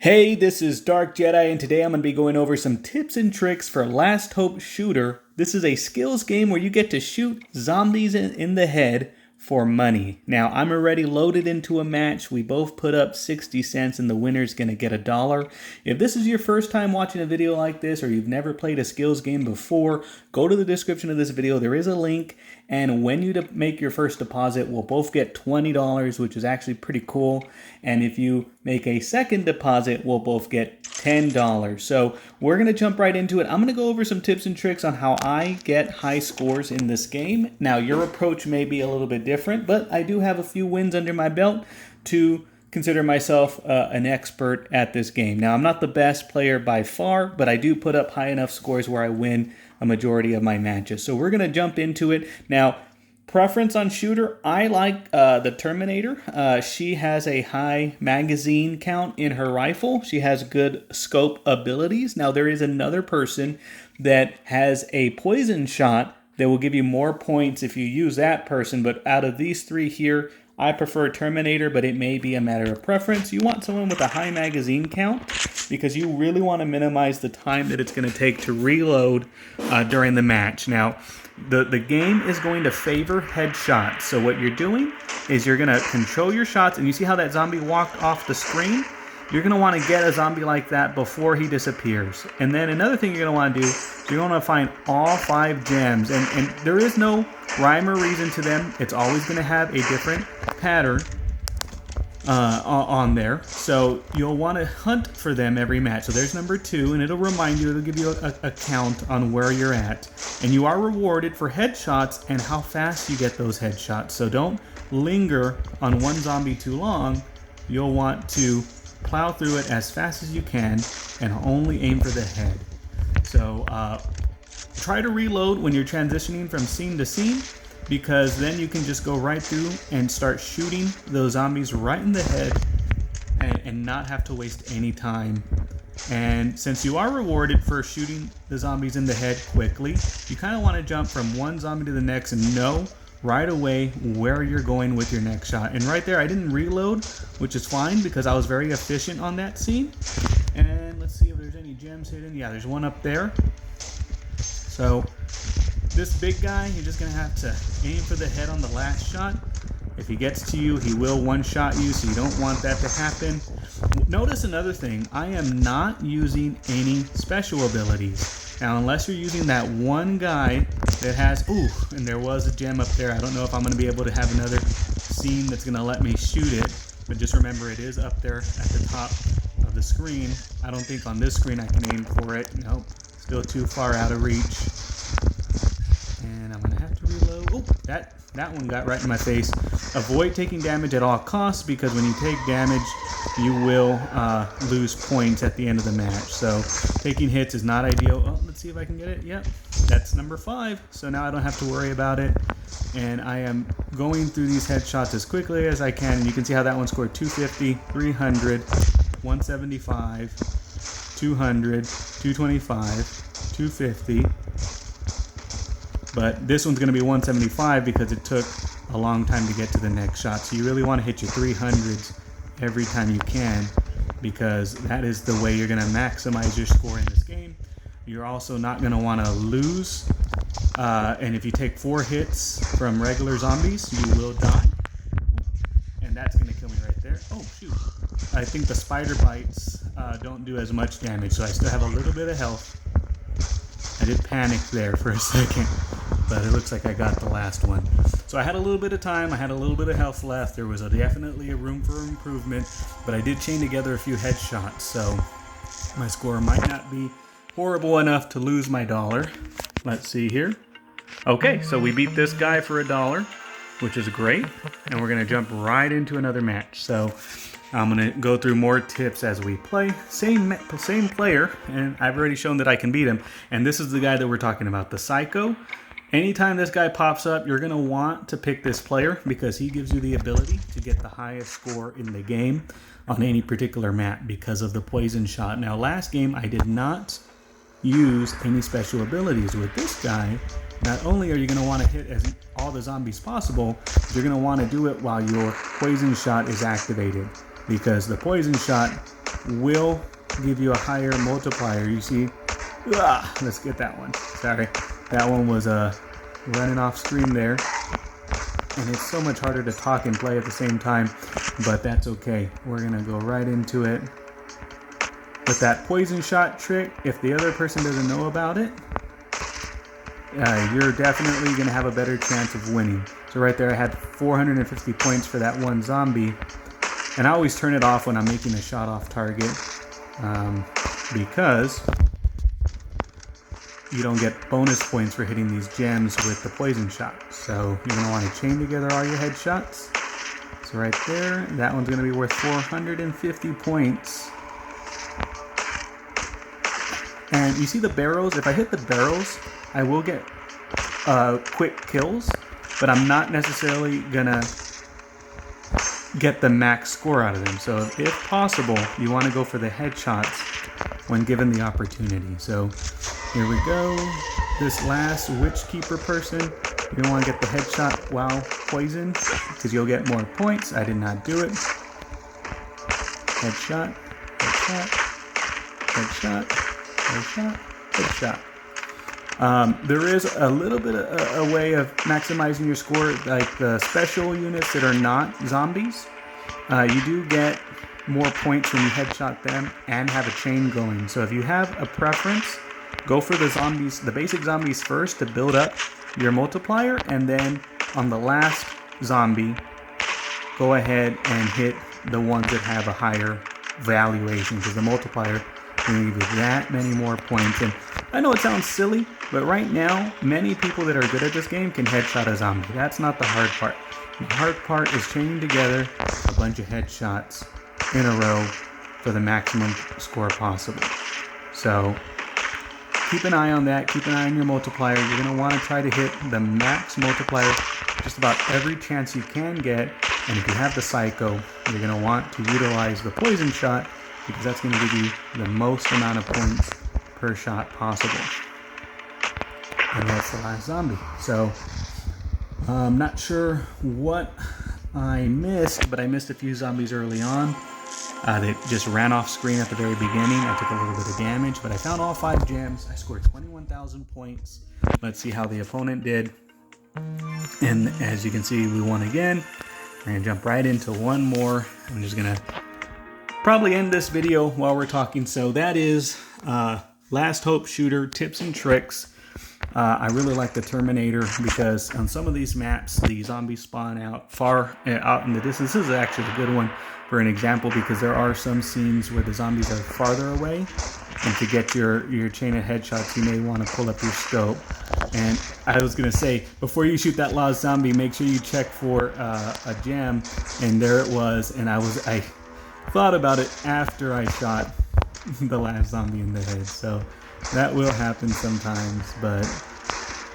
Hey, this is Dark Jedi, and today I'm going to be going over some tips and tricks for Last Hope Shooter. This is a Skillz game where you get to shoot zombies in the head for money. Now, I'm already loaded into a match. We both put up 60 cents, and the winner's going to get $1. If this is your first time watching a video like this, or you've never played a Skillz game before, go to the description of this video. There is a link, and when you make your first deposit, we'll both get $20, which is actually pretty cool. And if you make a second deposit, we'll both get $10. So we're going to jump right into it. I'm going to go over some tips and tricks on how I get high scores in this game. Now, your approach may be a little bit different, but I do have a few wins under my belt to consider myself an expert at this game. Now, I'm not the best player by far, but I do put up high enough scores where I win a majority of my matches. So we're going to jump into it. Now, preference on shooter, I like the Terminator. She has a high magazine count in her rifle. She has good scope abilities. Now, there is another person that has a poison shot that will give you more points if you use that person. But out of these three here, I prefer Terminator, but it may be a matter of preference. You want someone with a high magazine count because you really want to minimize the time that it's going to take to reload during the match. Now, the game is going to favor headshots. So what you're doing is you're going to control your shots, and you see how that zombie walked off the screen? You're going to want to get a zombie like that before he disappears. And then another thing you're going to want to do is you're going to find all 5 gems. And there is no rhyme or reason to them. It's always going to have a different pattern on there. So you'll want to hunt for them every match. So there's number 2, and it'll remind you, it'll give you a count on where you're at. And you are rewarded for headshots and how fast you get those headshots. So don't linger on one zombie too long. You'll want to plow through it as fast as you can and only aim for the head. So try to reload when you're transitioning from scene to scene, because then you can just go right through and start shooting those zombies right in the head and not have to waste any time. And since you are rewarded for shooting the zombies in the head quickly, you kind of want to jump from one zombie to the next and know right away where you're going with your next shot. And right there, I didn't reload, which is fine because I was very efficient on that scene. And let's see if there's any gems hidden. Yeah, there's one up there. So this big guy, you're just going to have to aim for the head on the last shot. If he gets to you, he will one-shot you, so you don't want that to happen. Notice another thing. I am not using any special abilities. Now, unless you're using that one guy that has... Ooh, and there was a gem up there. I don't know if I'm going to be able to have another scene that's going to let me shoot it. But just remember, it is up there at the top of the screen. I don't think on this screen I can aim for it. Nope. Still too far out of reach. And I'm going to have to reload. Oh, that one got right in my face. Avoid taking damage at all costs, because when you take damage, you will lose points at the end of the match. So taking hits is not ideal. Oh, let's see if I can get it. Yep, that's number 5. So now I don't have to worry about it. And I am going through these headshots as quickly as I can. And you can see how that one scored 250, 300, 175, 200, 225, 250. But this one's going to be 175 because it took a long time to get to the next shot. So you really want to hit your 300s every time you can, because that is the way you're going to maximize your score in this game. You're also not going to want to lose. And if you take 4 hits from regular zombies, you will die. And that's going to kill me right there. Oh, shoot. I think the spider bites don't do as much damage, so I still have a little bit of health. I did panic there for a second, but it looks like I got the last one. So I had a little bit of time, I had a little bit of health left. There was definitely a room for improvement, but I did chain together a few headshots, so my score might not be horrible enough to lose my $1. Let's see here. Okay, so we beat this guy for $1, which is great, and we're gonna jump right into another match. So I'm going to go through more tips as we play. Same player, and I've already shown that I can beat him. And this is the guy that we're talking about, the Psycho. Anytime this guy pops up, you're going to want to pick this player because he gives you the ability to get the highest score in the game on any particular map because of the poison shot. Now, last game, I did not use any special abilities. With this guy, not only are you going to want to hit as all the zombies possible, you're going to want to do it while your poison shot is activated. Because the poison shot will give you a higher multiplier. You see, let's get that one. Sorry, that one was running off screen there. And it's so much harder to talk and play at the same time, but that's okay. We're gonna go right into it. With that poison shot trick, if the other person doesn't know about it, you're definitely gonna have a better chance of winning. So right there I had 450 points for that one zombie. And I always turn it off when I'm making a shot off target, because you don't get bonus points for hitting these gems with the poison shot. So you're gonna wanna chain together all your headshots. So right there, that one's gonna be worth 450 points. And you see the barrels, if I hit the barrels, I will get quick kills, but I'm not necessarily gonna get the max score out of them. So if possible, you wanna go for the headshots when given the opportunity. So here we go. This last Witch Keeper person, you don't want to get the headshot while poisoned because you'll get more points. I did not do it. Headshot, headshot, headshot, headshot, headshot. There is a little bit of a way of maximizing your score, like the special units that are not zombies. You do get more points when you headshot them and have a chain going. So if you have a preference, go for the zombies, the basic zombies first to build up your multiplier, and then on the last zombie, go ahead and hit the ones that have a higher valuation, because the multiplier will give you that many more points. And I know it sounds silly, but right now, many people that are good at this game can headshot a zombie. That's not the hard part. The hard part is chaining together a bunch of headshots in a row for the maximum score possible. So keep an eye on that. Keep an eye on your multiplier. You're going to want to try to hit the max multiplier just about every chance you can get. And if you have the Psycho, you're going to want to utilize the poison shot, because that's going to give you the most amount of points per shot possible. And that's the last zombie. So I'm not sure what I missed, but I missed a few zombies early on. They just ran off screen at the very beginning. I took a little bit of damage, but I found all 5 gems. I scored 21,000 points. Let's see how the opponent did. And as you can see, we won again. We're gonna jump right into one more. I'm just gonna probably end this video while we're talking. So that is Last Hope Shooter tips and tricks. I really like the Terminator because on some of these maps, the zombies spawn out far out in the distance. This is actually a good one for an example, because there are some scenes where the zombies are farther away, and to get your chain of headshots, you may want to pull up your scope. And I was gonna say, before you shoot that last zombie, make sure you check for a gem, and there it was. And I thought about it after I shot the last zombie in the head. So that will happen sometimes, but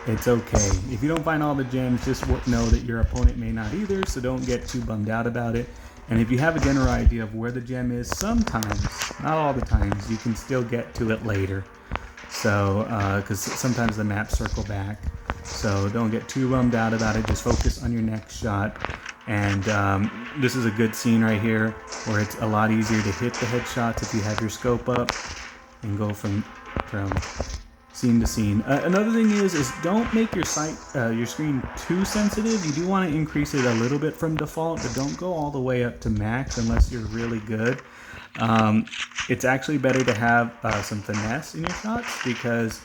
it's okay. If you don't find all the gems, just know that your opponent may not either, so don't get too bummed out about it. And if you have a general idea of where the gem is, sometimes, not all the times, you can still get to it later. So, because sometimes the maps circle back. So don't get too bummed out about it, just focus on your next shot. And this is a good scene right here, where it's a lot easier to hit the headshots if you have your scope up and go from scene to scene. Another thing is don't make your screen too sensitive. You do want to increase it a little bit from default, but don't go all the way up to max unless you're really good. It's actually better to have some finesse in your shots, because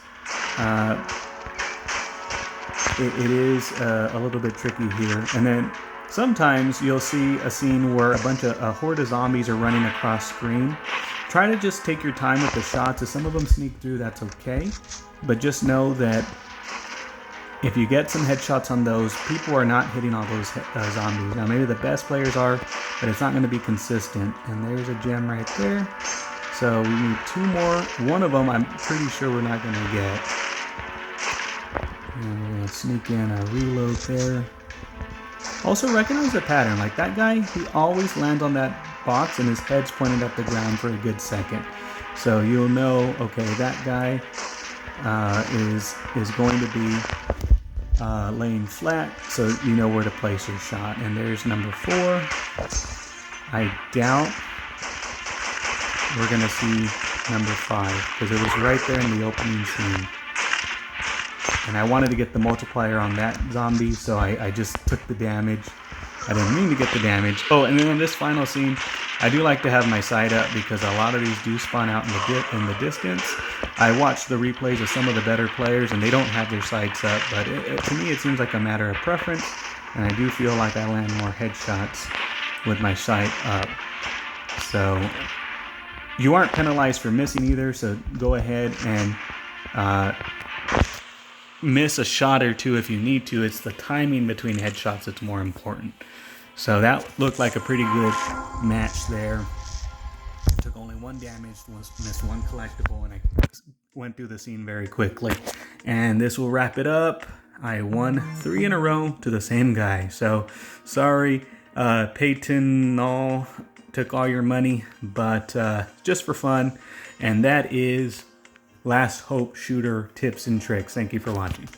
it is a little bit tricky here. And then sometimes you'll see a scene where a horde of zombies are running across screen. Try to just take your time with the shots. If some of them sneak through, that's okay. But just know that if you get some headshots on those, people are not hitting all those zombies. Now, maybe the best players are, but it's not going to be consistent. And there's a gem right there. So we need 2 more. One of them, I'm pretty sure we're not going to get. And we're going to sneak in a reload there. Also recognize the pattern. Like that guy, he always lands on that box and his head's pointed at the ground for a good second. So you'll know, okay, that guy is going to be laying flat, so you know where to place your shot. And there's number 4. I doubt we're gonna see number 5, because it was right there in the opening scene. And I wanted to get the multiplier on that zombie, so I just took the damage. I didn't mean to get the damage. Oh, and then in this final scene, I do like to have my sight up because a lot of these do spawn out in the distance. I watched the replays of some of the better players, and they don't have their sights up, but to me it seems like a matter of preference, and I do feel like I land more headshots with my sight up. So you aren't penalized for missing either, so go ahead and miss a shot or two if you need to. It's the timing between headshots that's more important. So that looked like a pretty good match there. Took only 1 damage, missed 1 collectible, and I went through the scene very quickly. And this will wrap it up. I won 3 in a row to the same guy. So sorry, Peyton all took all your money, but just for fun. And that is Last Hope Shooter Tips and Tricks. Thank you for watching.